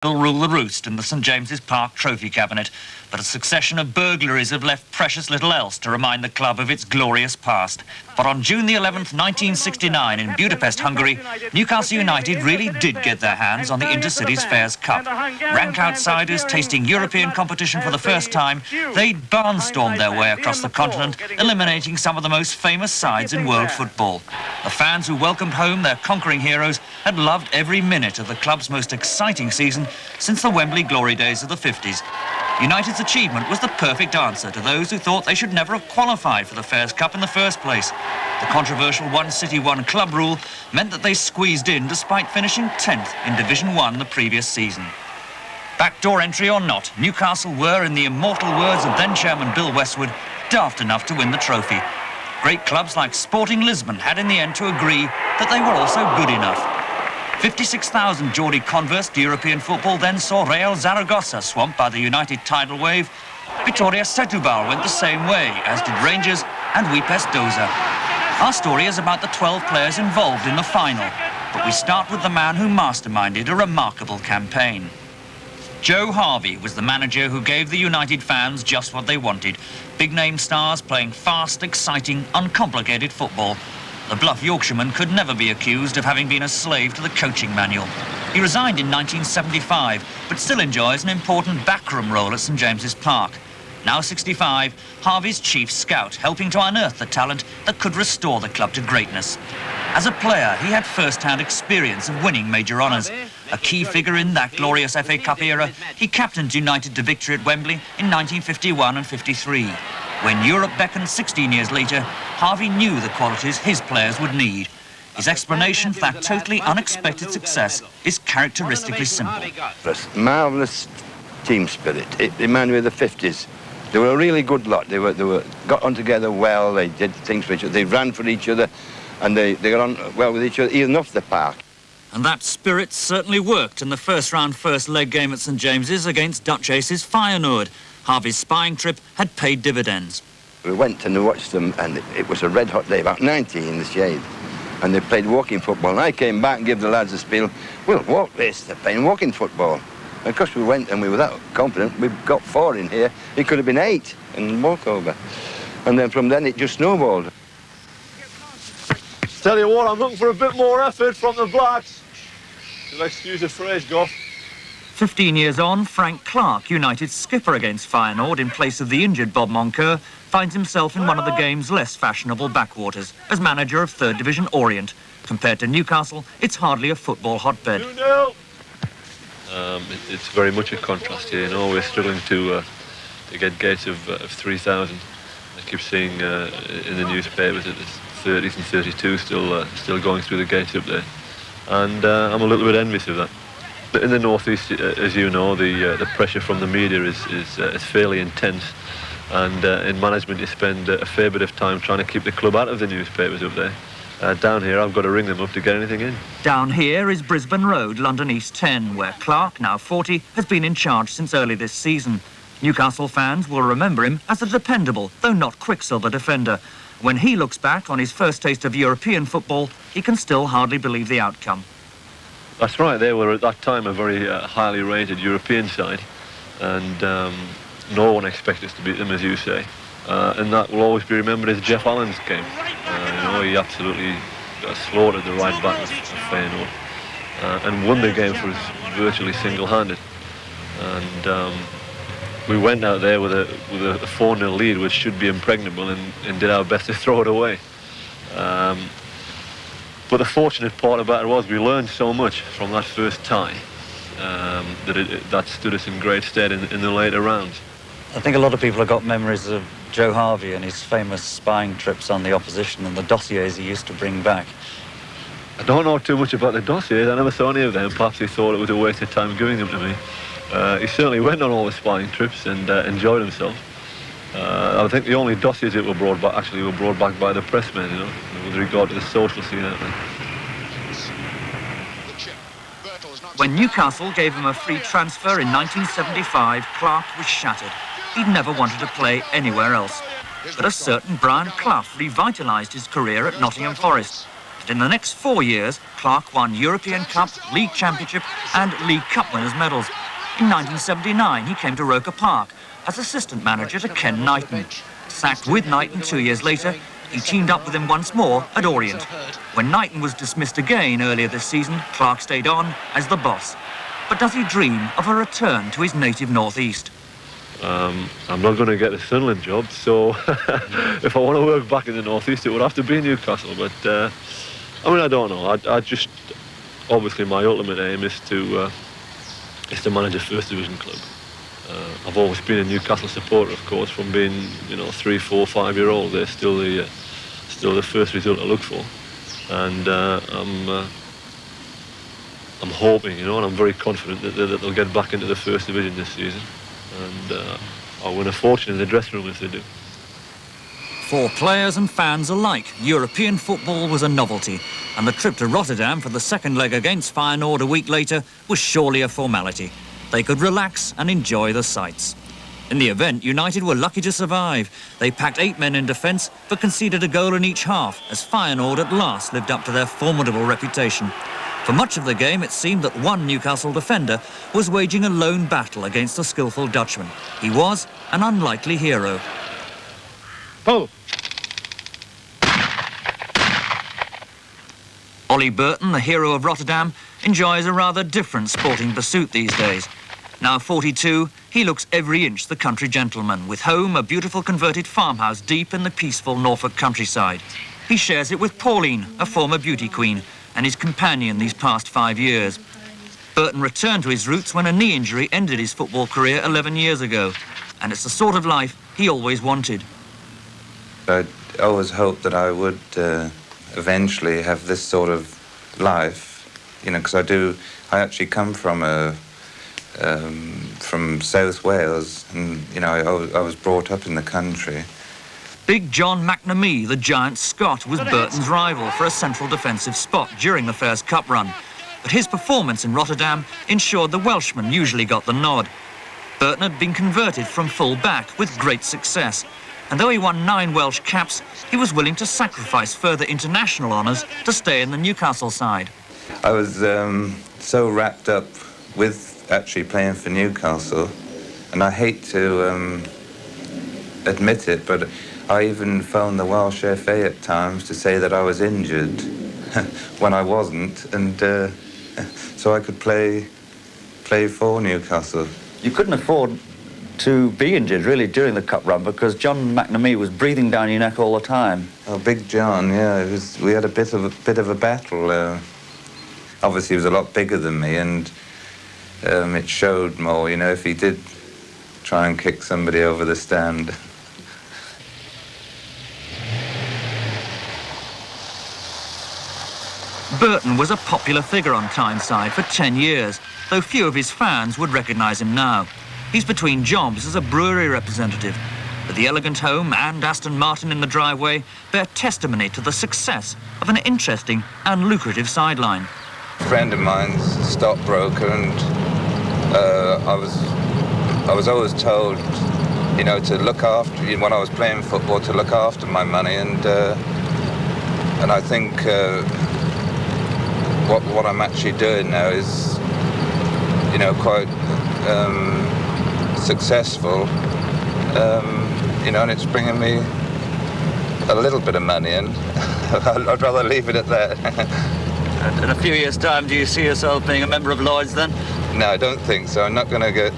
will rule the roost in the St James's Park trophy cabinet, but a succession of burglaries have left precious little else to remind the club of its glorious past. But on June the 11th, 1969, in Budapest, Hungary, Newcastle United really did get their hands on the Intercities Fairs Cup. Rank outsiders tasting European competition for the first time, they barnstormed their way across the continent, eliminating some of the most famous sides in world football. The fans who welcomed home their conquering heroes had loved every minute of the club's most exciting season since the Wembley glory days of the 50s. United's achievement was the perfect answer to those who thought they should never have qualified for the Fairs Cup in the first place. The controversial one city, one club rule meant that they squeezed in despite finishing 10th in Division 1 the previous season. Backdoor entry or not, Newcastle were, in the immortal words of then-chairman Bill Westwood, daft enough to win the trophy. Great clubs like Sporting Lisbon had in the end to agree that they were also good enough. 56,000 Geordie converts to European football then saw Real Zaragoza swamped by the United tidal wave. Vitoria Setúbal went the same way, as did Rangers and Wipes Doza. Our story is about the 12 players involved in the final, but we start with the man who masterminded a remarkable campaign. Joe Harvey was the manager who gave the United fans just what they wanted. Big-name stars playing fast, exciting, uncomplicated football. The bluff Yorkshireman could never be accused of having been a slave to the coaching manual. He resigned in 1975, but still enjoys an important backroom role at St James's Park. Now 65, Harvey's chief scout, helping to unearth the talent that could restore the club to greatness. As a player, he had first-hand experience of winning major honours. A key figure in that glorious FA Cup era, he captained United to victory at Wembley in 1951 and 53. When Europe beckoned 16 years later, Harvey knew the qualities his players would need. His explanation for that totally unexpected success is characteristically simple. Marvellous team spirit. It reminded me of the 50s. They were a really good lot. They got on together well, they did things for each other, they ran for each other, and they got on well with each other, even off the park. And that spirit certainly worked in the first-round first-leg game at St James's against Dutch aces Feyenoord. Harvey's spying trip had paid dividends. We went and we watched them, and it was a red-hot day, about 90 in the shade, and they played walking football. And I came back and gave the lads a spiel, we'll walk this, they're playing walking football. And of course we went and we were that confident, we've got 4 in here, it could have been 8 and walk over. And then from then it just snowballed. Tell you what, I'm looking for a bit more effort from the Blacks. You'll excuse the phrase, Goff. 15 years on, Frank Clark, United's skipper against Feyenoord in place of the injured Bob Moncur, finds himself in one of the game's less fashionable backwaters as manager of 3rd Division Orient. Compared to Newcastle, it's hardly a football hotbed. It's very much a contrast here. You know, we're struggling to get gates of 3,000. I keep seeing in the newspapers that there's 30s and 32s still going through the gates up there, and I'm a little bit envious of that. But in the northeast, as you know, the pressure from the media is fairly intense, and in management you spend a fair bit of time trying to keep the club out of the newspapers up there. Down here, I've got to ring them up to get anything in. Down here is Brisbane Road, London East 10, where Clark, now 40, has been in charge since early this season. Newcastle fans will remember him as a dependable, though not quicksilver defender. When he looks back on his first taste of European football, he can still hardly believe the outcome. That's right, they were at that time a very highly rated European side, and no one expected us to beat them, as you say. And that will always be remembered as Jeff Allen's game. You know, he absolutely slaughtered the right back of Feyenoord and won the game for us virtually single-handed. And we went out there with a 4-0 lead, which should be impregnable, and did our best to throw it away. But the fortunate part about it was we learned so much from that first tie that stood us in great stead in the later rounds. I think a lot of people have got memories of Joe Harvey and his famous spying trips on the opposition and the dossiers he used to bring back. I don't know too much about the dossiers. I never saw any of them. Perhaps he thought it was a waste of time giving them to me. He certainly went on all the spying trips and enjoyed himself. I think the only dossiers that were brought back actually were brought back by the pressmen, you know, with regard to the social scene out there. When Newcastle gave him a free transfer in 1975, Clark was shattered. He'd never wanted to play anywhere else. But a certain Brian Clough revitalised his career at Nottingham Forest. In the next 4 years, Clark won European Cup, League Championship and League Cup winners' medals. In 1979, he came to Roker Park as assistant manager to Ken Knighton. Sacked with Knighton 2 years later, he teamed up with him once more at Orient. When Knighton was dismissed again earlier this season, Clark stayed on as the boss. But does he dream of a return to his native northeast? I'm not going to get a Sunderland job, so if I want to work back in the northeast, it would have to be Newcastle. But I mean, I don't know. I just obviously my ultimate aim is to manage a first division club. I've always been a Newcastle supporter, of course, from being 3, 4, 5 year old. They're still the first result I look for, and I'm hoping, and I'm very confident that they'll get back into the first division this season, and I'll win a fortune in the dressing room if they do. For players and fans alike, European football was a novelty, and the trip to Rotterdam for the second leg against Feyenoord a week later was surely a formality. They could relax and enjoy the sights. In the event, United were lucky to survive. They packed 8 men in defence, but conceded a goal in each half, as Feyenoord at last lived up to their formidable reputation. For much of the game, it seemed that one Newcastle defender was waging a lone battle against a skillful Dutchman. He was an unlikely hero. Pull. Ollie Burton, the hero of Rotterdam, enjoys a rather different sporting pursuit these days. Now 42, he looks every inch the country gentleman, with home a beautiful converted farmhouse deep in the peaceful Norfolk countryside. He shares it with Pauline, a former beauty queen, and his companion these past 5 years. Burton returned to his roots when a knee injury ended his football career 11 years ago, and it's the sort of life he always wanted. I always hoped that I would eventually have this sort of life, because I actually come from South Wales, and I was brought up in the country. Big John McNamee, the giant Scot, was Burton's rival for a central defensive spot during the first cup run. But his performance in Rotterdam ensured the Welshman usually got the nod. Burton had been converted from full back with great success. And though he won 9 Welsh caps, he was willing to sacrifice further international honours to stay in the Newcastle side. I was so wrapped up with actually playing for Newcastle, and I hate to admit it, but I even phoned the Welsh FA at times to say that I was injured when I wasn't, and so I could play for Newcastle. You couldn't afford to be injured, really, during the cup run, because John McNamee was breathing down your neck all the time. Oh, Big John, yeah, we had a bit of a battle. Obviously, he was a lot bigger than me, and it showed more, if he did try and kick somebody over the stand. Burton was a popular figure on Tyneside for 10 years, though few of his fans would recognise him now. He's between jobs as a brewery representative, but the elegant home and Aston Martin in the driveway bear testimony to the success of an interesting and lucrative sideline. A friend of mine's a stockbroker, and I was always told, to look after, when I was playing football, to look after my money, and I think what I'm actually doing now is, quite successful, and it's bringing me a little bit of money in. I'd rather leave it at that. In a few years' time, do you see yourself being a member of Lloyd's then? No, I don't think so. I'm not going to get...